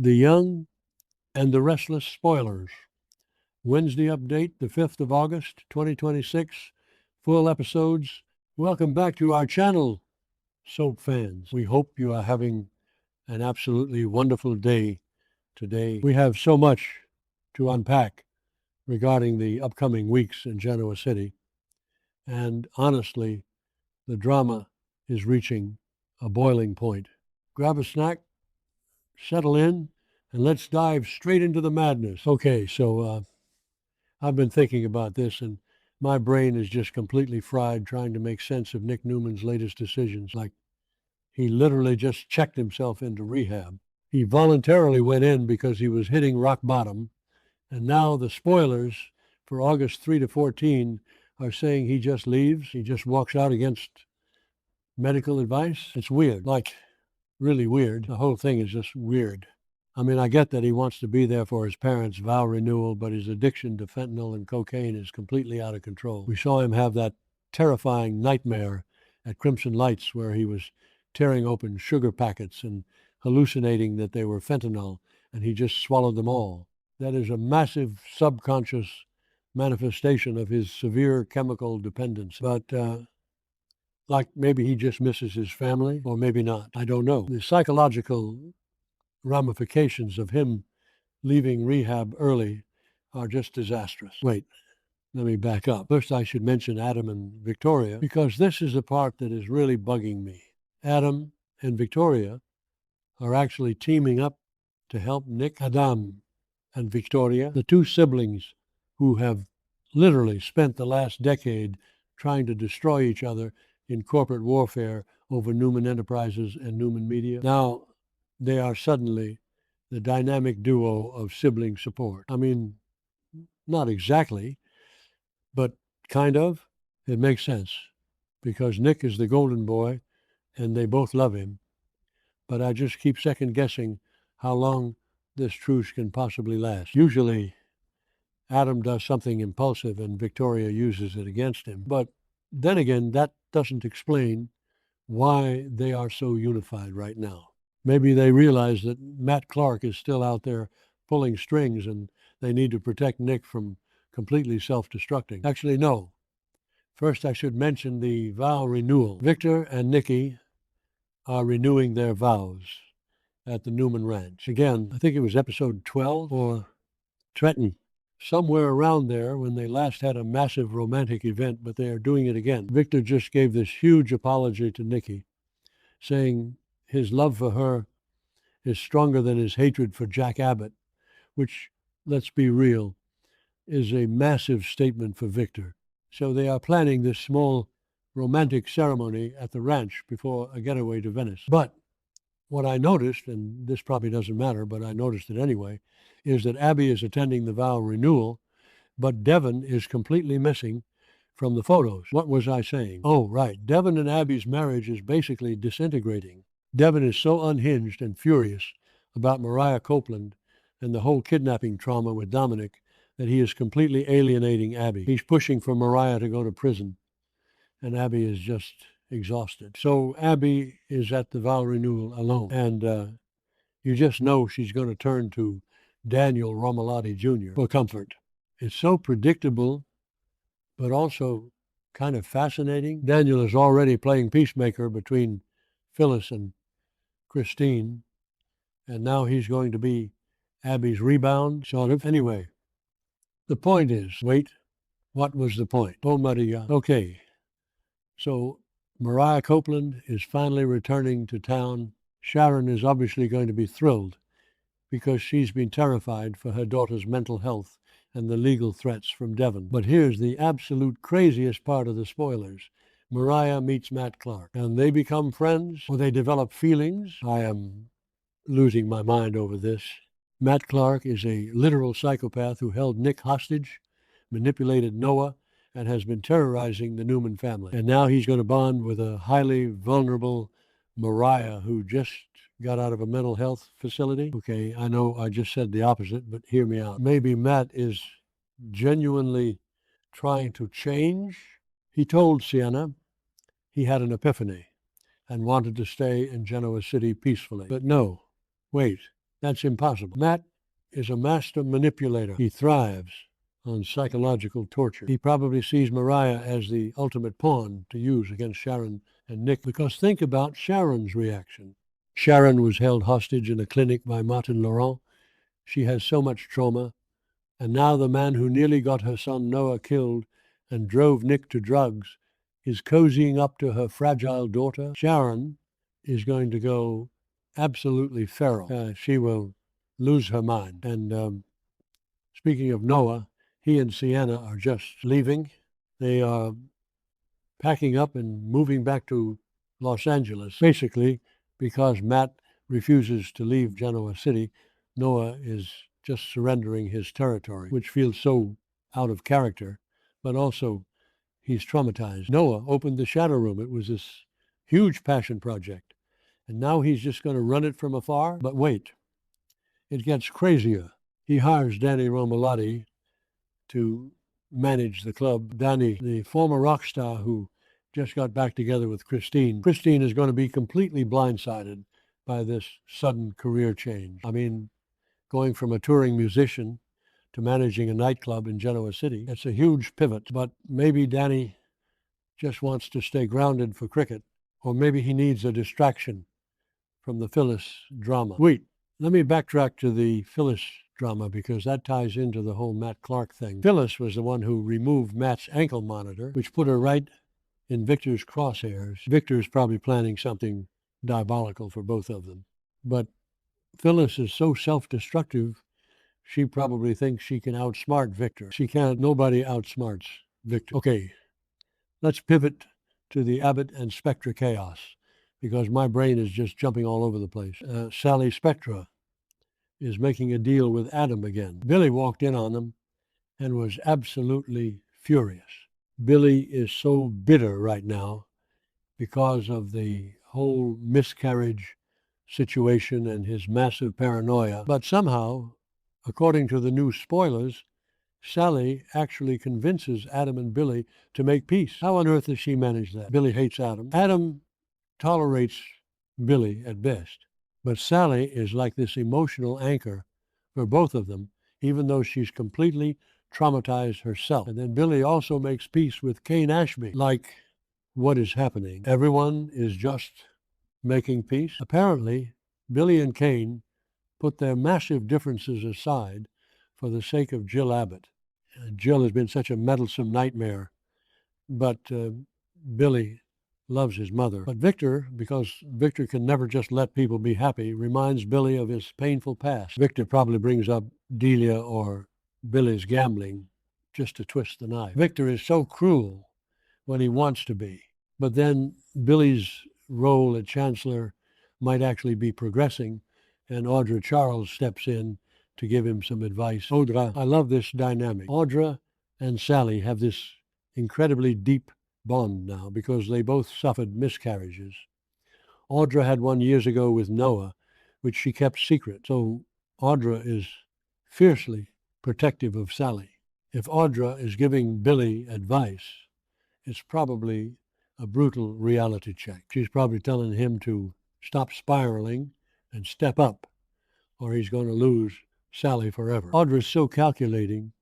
The Young and the Restless spoilers. Wednesday update, the 5th of August, 2026. Full episodes. Welcome back to our channel, soap fans. We hope you are having an absolutely wonderful day today. We have so much to unpack regarding the upcoming weeks in Genoa City. And honestly, the drama is reaching a boiling point. Grab a snack, settle in, and let's dive straight into the madness. Okay, so I've been thinking about this, and my brain is just completely fried trying to make sense of Nick Newman's latest decisions. Like, he literally just checked himself into rehab. He voluntarily went in because he was hitting rock bottom, and now the spoilers for August 3 to 14 are saying he just leaves, he just walks out against medical advice. It's weird, like really weird. The whole thing is just weird. I mean, I get that he wants to be there for his parents' vow renewal, but his addiction to fentanyl and cocaine is completely out of control. We saw him have that terrifying nightmare at Crimson Lights where he was tearing open sugar packets and hallucinating that they were fentanyl, and he just swallowed them all. That is a massive subconscious manifestation of his severe chemical dependence. But like maybe he just misses his family, or maybe not. I don't know. The psychological ramifications of him leaving rehab early are just disastrous. Wait, let me back up. First, I should mention Adam and Victoria, because this is the part that is really bugging me. Adam and Victoria are actually teaming up to help Nick. Adam and Victoria, the two siblings who have literally spent the last decade trying to destroy each other in corporate warfare over Newman Enterprises and Newman Media. Now, they are suddenly the dynamic duo of sibling support. I mean, not exactly, but kind of. It makes sense because Nick is the golden boy and they both love him. But I just keep second guessing how long this truce can possibly last. Usually, Adam does something impulsive and Victoria uses it against him. But then again, that doesn't explain why they are so unified right now. Maybe they realize that Matt Clark is still out there pulling strings and they need to protect Nick from completely self-destructing. Actually, no. First, I should mention the vow renewal. Victor and Nikki are renewing their vows at the Newman Ranch. Again, I think it was episode 12 or Trenton, somewhere around there when they last had a massive romantic event, but they are doing it again. Victor just gave this huge apology to Nikki, saying his love for her is stronger than his hatred for Jack Abbott, which, let's be real, is a massive statement for Victor. So they are planning this small romantic ceremony at the ranch before a getaway to Venice. But what I noticed, and this probably doesn't matter, but I noticed it anyway, is that Abby is attending the vow renewal, but Devin is completely missing from the photos. What was I saying? Oh, right. Devin and Abby's marriage is basically disintegrating. Devin is so unhinged and furious about Mariah Copeland and the whole kidnapping trauma with Dominic that he is completely alienating Abby. He's pushing for Mariah to go to prison, and Abby is just exhausted. So Abby is at the vow renewal alone, and you just know she's going to turn to Daniel Romalotti Jr. for comfort. It's so predictable, but also kind of fascinating. Daniel is already playing peacemaker between Phyllis and Christine, and now he's going to be Abby's rebound, sort of. Anyway, the point is, wait, what was the point? Oh, Maria. Okay, so Mariah Copeland is finally returning to town. Sharon is obviously going to be thrilled because she's been terrified for her daughter's mental health and the legal threats from Devin. But here's the absolute craziest part of the spoilers. Mariah meets Matt Clark, and they become friends, or they develop feelings. I am losing my mind over this. Matt Clark is a literal psychopath who held Nick hostage, manipulated Noah, and has been terrorizing the Newman family. And now he's going to bond with a highly vulnerable Mariah who just got out of a mental health facility. Okay, I know I just said the opposite, but hear me out. Maybe Matt is genuinely trying to change. He told Sienna he had an epiphany and wanted to stay in Genoa City peacefully. But no, wait, That's impossible. Matt is a master manipulator. He thrives on psychological torture. He probably sees Mariah as the ultimate pawn to use against Sharon and Nick, because think about Sharon's reaction. Sharon was held hostage in a clinic by Martin Laurent. She has so much trauma. And now the man who nearly got her son Noah killed and drove Nick to drugs is cozying up to her fragile daughter. Sharon is going to go absolutely feral. She will lose her mind. And speaking of Noah, he and Sienna are just leaving. They are packing up and moving back to Los Angeles, basically because Matt refuses to leave Genoa City. Noah is just surrendering his territory, which feels so out of character, but also he's traumatized. Noah opened the Shadow Room. It was this huge passion project, and now he's just going to run it from afar. But wait, it gets crazier. He hires Danny Romalotti to manage the club. Danny, the former rock star who just got back together with Christine. Christine is going to be completely blindsided by this sudden career change. I mean, going from a touring musician to managing a nightclub in Genoa City, it's a huge pivot. But maybe Danny just wants to stay grounded for cricket, or maybe he needs a distraction from the Phyllis drama. Wait, let me backtrack to the Phyllis drama because that ties into the whole Matt Clark thing. Phyllis was the one who removed Matt's ankle monitor, which put her right in Victor's crosshairs. Victor's probably planning something diabolical for both of them. But Phyllis is so self-destructive, she probably thinks she can outsmart Victor. She can't. Nobody outsmarts Victor. Okay, let's pivot to the Abbott and Spectra chaos, because my brain is just jumping all over the place. Sally Spectra is making a deal with Adam again. Billy walked in on them and was absolutely furious. Billy is so bitter right now because of the whole miscarriage situation and his massive paranoia. But somehow, according to the new spoilers, Sally actually convinces Adam and Billy to make peace. How on earth does she manage that? Billy hates Adam. Adam tolerates Billy at best. But Sally is like this emotional anchor for both of them, even though she's completely traumatized herself. And then Billy also makes peace with Kane Ashby. Like, what is happening? Everyone is just making peace? Apparently, Billy and Kane put their massive differences aside for the sake of Jill Abbott. Jill has been such a meddlesome nightmare, but Billy loves his mother. But Victor, because Victor can never just let people be happy, reminds Billy of his painful past. Victor probably brings up Delia or Billy's gambling just to twist the knife. Victor is so cruel when he wants to be, but then Billy's role at Chancellor might actually be progressing, and Audra Charles steps in to give him some advice. Audra, I love this dynamic. Audra and Sally have this incredibly deep bond now because they both suffered miscarriages. Audra had one years ago with Noah, which she kept secret. So Audra is fiercely protective of Sally. If Audra is giving Billy advice, it's probably a brutal reality check. She's probably telling him to stop spiraling and step up, or he's going to lose Sally forever. Audra's so calculating,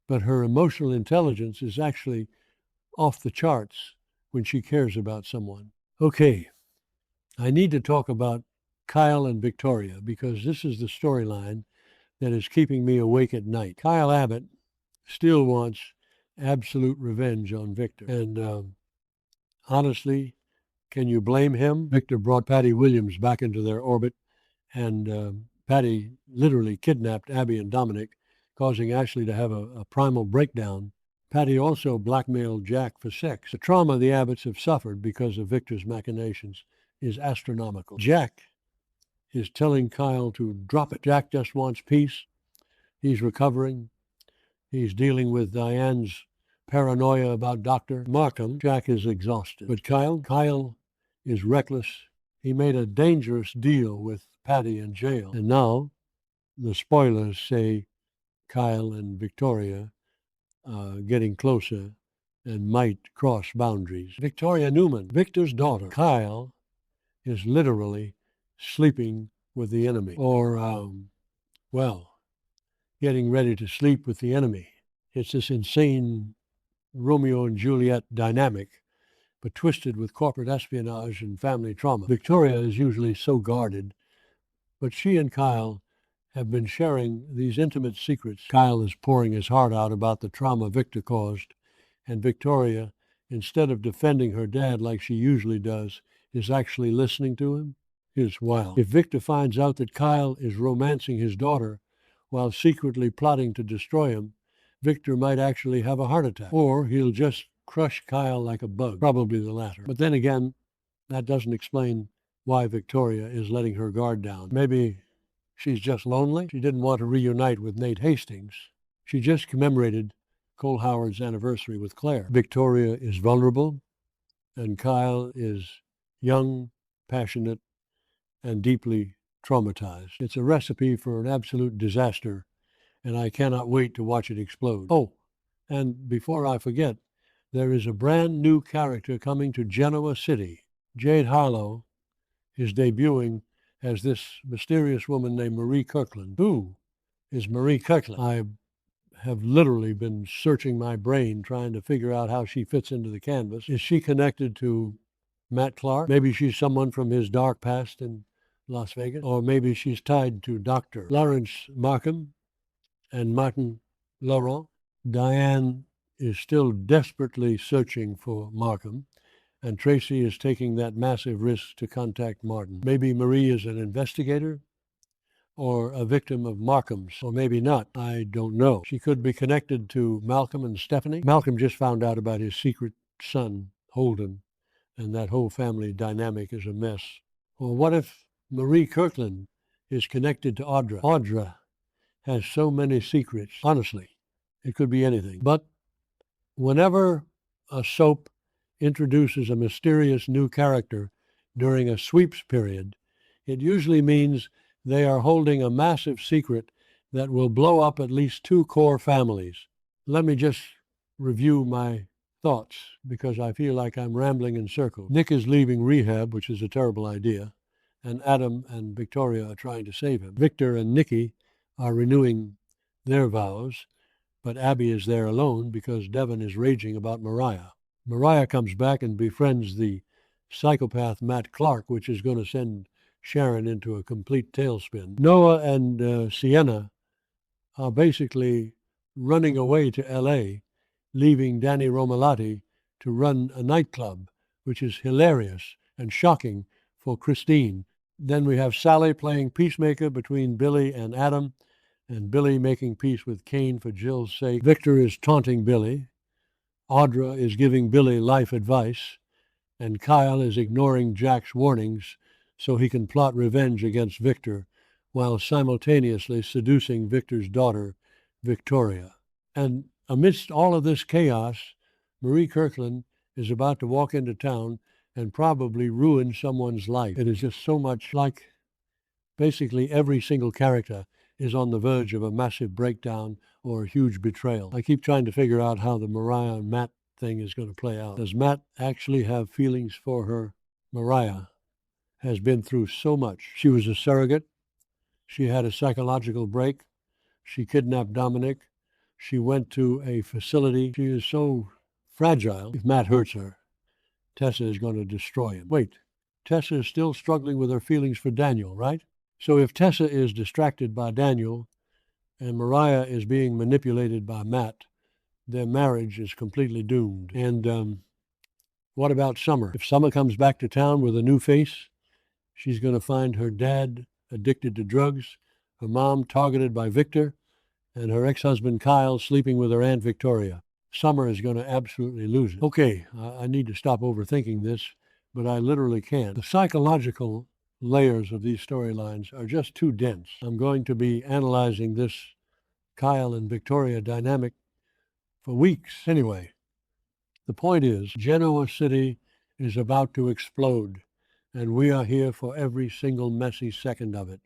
but her emotional intelligence is actually off the charts when she cares about someone. Okay, I need to talk about Kyle and Victoria because this is the storyline that is keeping me awake at night. Kyle Abbott still wants absolute revenge on Victor. And honestly, can you blame him? Victor brought Patty Williams back into their orbit, and Patty literally kidnapped Abby and Dominic, causing Ashley to have a primal breakdown. Patty also blackmailed Jack for sex. The trauma the Abbotts have suffered because of Victor's machinations is astronomical. Jack is telling Kyle to drop it. Jack just wants peace. He's recovering. He's dealing with Diane's paranoia about Dr. Markham. Jack is exhausted. But Kyle is reckless. He made a dangerous deal with Patty in jail. And now the spoilers say Kyle and Victoria getting closer and might cross boundaries. Victoria Newman, Victor's daughter. Kyle is literally sleeping with the enemy, or, well, getting ready to sleep with the enemy. It's this insane Romeo and Juliet dynamic, but twisted with corporate espionage and family trauma. Victoria is usually so guarded, but she and Kyle have been sharing these intimate secrets. Kyle is pouring his heart out about the trauma Victor caused, and Victoria, instead of defending her dad like she usually does, is actually listening to him. It's wild. If Victor finds out that Kyle is romancing his daughter while secretly plotting to destroy him, Victor might actually have a heart attack, or he'll just crush Kyle like a bug, probably the latter. But then again, that doesn't explain why Victoria is letting her guard down. Maybe she's just lonely. She didn't want to reunite with Nate Hastings. She just commemorated Cole Howard's anniversary with Claire. Victoria is vulnerable, and Kyle is young, passionate, and deeply traumatized. It's a recipe for an absolute disaster, and I cannot wait to watch it explode. Oh, and before I forget, there is a brand new character coming to Genoa City. Jade Harlow is debuting as this mysterious woman named Marie Kirkland. Who is Marie Kirkland? I have literally been searching my brain trying to figure out how she fits into the canvas. Is she connected to Matt Clark? Maybe she's someone from his dark past in Las Vegas. Or maybe she's tied to Dr. Lawrence Markham and Martin Laurent. Diane is still desperately searching for Markham, and Tracy is taking that massive risk to contact Martin. Maybe Marie is an investigator or a victim of Markham's, or maybe not. I don't know. She could be connected to Malcolm and Stephanie. Malcolm just found out about his secret son, Holden, and that whole family dynamic is a mess. Or what if Marie Kirkland is connected to Audra? Audra has so many secrets. Honestly, it could be anything. But whenever a soap introduces a mysterious new character during a sweeps period, it usually means they are holding a massive secret that will blow up at least two core families. Let me just review my thoughts, because I feel like I'm rambling in circles. Nick is leaving rehab, which is a terrible idea, and Adam and Victoria are trying to save him. Victor and Nikki are renewing their vows, but Abby is there alone because Devon is raging about Mariah. Mariah comes back and befriends the psychopath Matt Clark, which is going to send Sharon into a complete tailspin. Noah and Sienna are basically running away to L.A., leaving Danny Romalotti to run a nightclub, which is hilarious and shocking for Christine. Then we have Sally playing peacemaker between Billy and Adam, and Billy making peace with Kane for Jill's sake. Victor is taunting Billy. Audra is giving Billy life advice, and Kyle is ignoring Jack's warnings so he can plot revenge against Victor while simultaneously seducing Victor's daughter, Victoria. And amidst all of this chaos, Marie Kirkland is about to walk into town and probably ruin someone's life. It is just so much like basically every single character is on the verge of a massive breakdown or a huge betrayal. I keep trying to figure out how the Mariah and Matt thing is going to play out. Does Matt actually have feelings for her? Mariah has been through so much. She was a surrogate. She had a psychological break. She kidnapped Dominic. She went to a facility. She is so fragile. If Matt hurts her, Tessa is going to destroy him. Wait, Tessa is still struggling with her feelings for Daniel, right? So if Tessa is distracted by Daniel and Mariah is being manipulated by Matt, their marriage is completely doomed. And what about Summer? If Summer comes back to town with a new face, she's going to find her dad addicted to drugs, her mom targeted by Victor, and her ex-husband Kyle sleeping with her Aunt Victoria. Summer is going to absolutely lose it. Okay, I need to stop overthinking this, but I literally can't. The psychological layers of these storylines are just too dense. I'm going to be analyzing this Kyle and Victoria dynamic for weeks. Anyway, the point is, Genoa City is about to explode, and we are here for every single messy second of it.